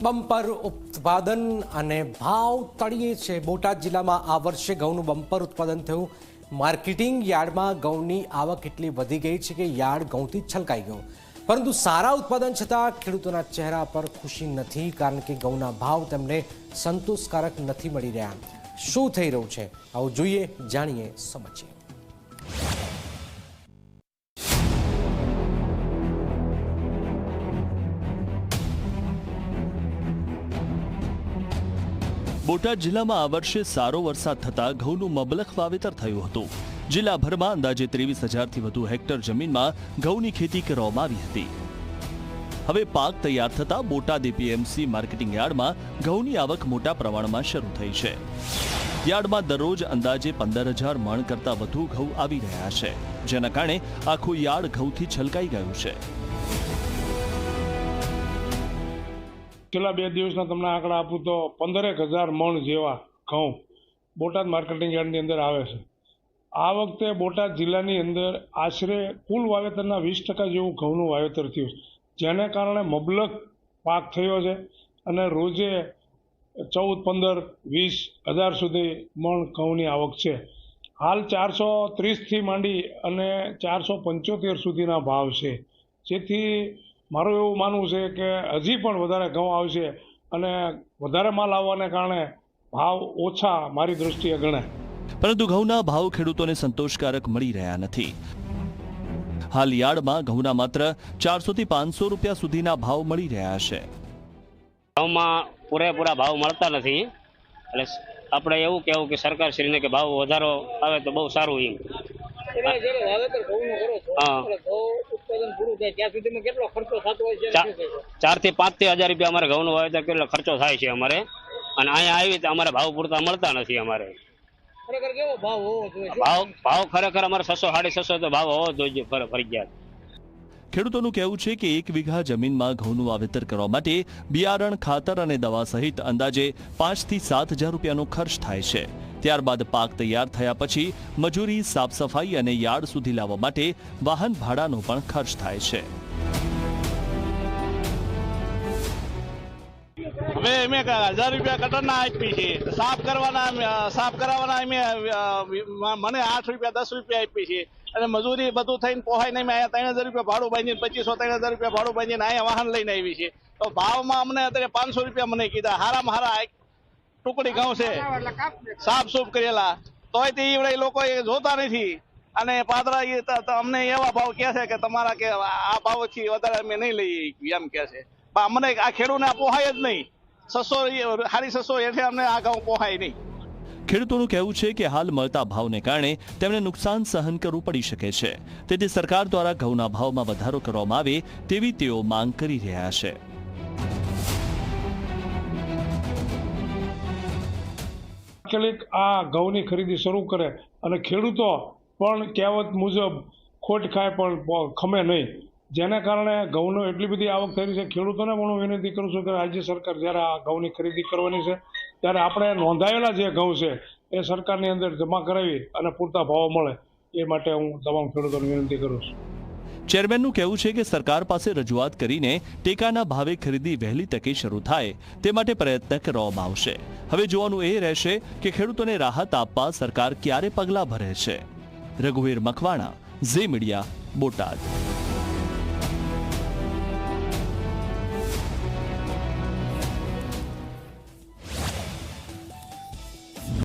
Bumper ઉત્પાદન અને ભાવ તળિયે છે। બોટાદ જિલ્લામાં આ વર્ષે ઘઉંનું બમ્પર ઉત્પાદન થયું। માર્કેટિંગ યાર્ડમાં ઘઉંની આવક એટલી વધી ગઈ છે કે યાર્ડ ઘઉંથી છલકાઈ ગયો। પરંતુ સારા ઉત્પાદન છતાં ખેડૂતોના ચહેરા પર ખુશી નથી, કારણ કે ઘઉંના ભાવ તેમને સંતોષકારક નથી મળી રહ્યા। શું થઈ રહ્યું છે, આવું જોઈએ, જાણીએ, સમજીએ। બોટાદ જિલ્લામાં આ વર્ષે સારો વરસાદ થતાં ઘઉંનું મબલખ વાવેતર થયું હતું। જિલ્લાભરમાં અંદાજે 23,000થી વધુ હેક્ટર જમીનમાં ઘઉંની ખેતી કરવામાં આવી હતી। હવે પાક તૈયાર થતાં બોટાદ એપીએમસી માર્કેટિંગ યાર્ડમાં ઘઉંની આવક મોટા પ્રમાણમાં શરૂ થઈ છે। યાર્ડમાં દરરોજ અંદાજે 15,000 મણ કરતાં વધુ ઘઉં આવી રહ્યા છે, જેના કારણે આખું યાર્ડ ઘઉંથી છલકાઈ ગયું છે। છેલ્લા 2 દિવસના તમને આંકડા આપું તો 15,000 મણ જેવા ઘઉં બોટાદ માર્કેટિંગ યાર્ડની અંદર આવે છે। આ વખતે બોટાદ જિલ્લાની અંદર આશરે કુલ વાવેતરના 20% જેવું ઘઉંનું વાવેતર થયું, જેને કારણે મબલખ પાક થયો છે અને રોજે 14, 15, 20 હજાર સુધી મણ ઘઉંની આવક છે। હાલ 430થી માંડી અને 475 સુધીના ભાવ છે, જેથી મારું એવું માનવું છે કે હજી પણ વધારે ઘઉં આવશે અને વધારે માલ આવવાને કારણે ભાવ ઓછા મારી દૃષ્ટિએ ગણાય। પરંતુ ઘઉંના ભાવ ખેડૂતોને સંતોષકારક મળી રહ્યા નથી। હાલ યાર્ડમાં ઘઉંના માત્ર 400થી 500 રૂપિયા સુધીના ભાવ મળી રહ્યા છે। ઘઉંમાં પૂરેપૂરા ભાવ મળતા નથી, એટલે આપણે એવું કહેવું કે સરકારશ્રીને કે ભાવ વધારો આવે તો બહુ સારું। એમ કેટલો ખર્ચો થતો હોય છે? 4,000 થી 5,000 રૂપિયા અમારે ઘઉંનું વાવેતર કેટલો ખર્ચો થાય છે અમારે, અને અહીંયા આવી તો અમારે ભાવ પૂરતા મળતા નથી। અમારે ખરેખર કેવો ભાવ હોવો જોઈએ? ભાવ ખરેખર અમારે 600-650 તો ભાવ હોવો જોઈએ ફરજિયાત। ખેડૂતોનું કહેવું છે કે 1 વીઘા જમીનમાં ઘઉંનું વાવેતર કરવા માટે બિયારણ, ખાતર અને દવા સહિત અંદાજે 5,000થી 7,000 રૂપિયાનો ખર્ચ થાય છે। ત્યારબાદ પાક તૈયાર થયા પછી મજૂરી, સાફ સફાઈ અને યાર્ડ સુધી લાવવા માટે વાહન ભાડાનો પણ ખર્ચ થાય છે। હવે અમે 1,000 રૂપિયા કટરના આપી છે, સાફ કરાવવાના અમે મને 8 રૂપિયા 10 રૂપિયા આપી છે, અને મજૂરી બધું થઈને પોહાય નહીં। અહીંયા 3,000 રૂપિયા ભાડું બાંધીને 2,500-3,000 રૂપિયા ભાડું બાંધીને અહીંયા વાહન લઈને આવી છે, તો ભાવમાં અમને અત્યારે 500 રૂપિયા મને કીધા। હારામાં હારા ટુકડી ઘઉં છે, સાફ સૂફ કરેલા, તોય તે લોકો જોતા નથી, અને પાદરા અમને એવા ભાવ કહે છે કે તમારા કે આ ભાવથી વધારે અમે નહીં લઈએ એમ કહે છે। પણ અમને આ ખેડૂતને પોહાય જ નહીં। 600 હેઠે અમને આ ઘઉં પોહાય નહીં। ખેડૂતોનું કહેવું છે કે હાલ મળતા ભાવને કારણે તેમને નુકસાન સહન કરવું પડી શકે છે, તેથી સરકાર દ્વારા ઘઉંના ભાવમાં વધારો કરવામાં આવે તેવી તેઓ માંગ કરી રહ્યા છે। આ ઘઉંની ખરીદી શરૂ કરે અને ખેડૂતો પણ કહેવત મુજબ ખોટ ખાય પણ ખમે નહીં, જેના કારણે ઘઉંનો એટલી બધી આવક થઈ છે। ખેડૂતોને પણ હું વિનંતી કરું છું કે રાજ્ય સરકાર જ્યારે આ ઘઉંની ખરીદી કરવાની છે ત્યારે આપણે નોંધાયેલા જે ઘઉં છે એ સરકારની અંદર જમા કરાવી અને પૂરતા ભાવ મળે, એ માટે હું તમામ ખેડૂતોને વિનંતી કરું છું। ચેરમેનનું કહેવું છે કે સરકાર પાસે રજૂઆત કરીને ટેકાના ભાવે ખરીદી વહેલી તકે શરૂ થાય તે માટે પ્રયત્ન કરવામાં આવશે। હવે જોવાનું એ રહેશે કે ખેડૂતોને રાહત આપવા સરકાર ક્યારે પગલાં ભરે છે। રઘુવીર મકવાણા, ઝી મીડિયા, બોટાદ।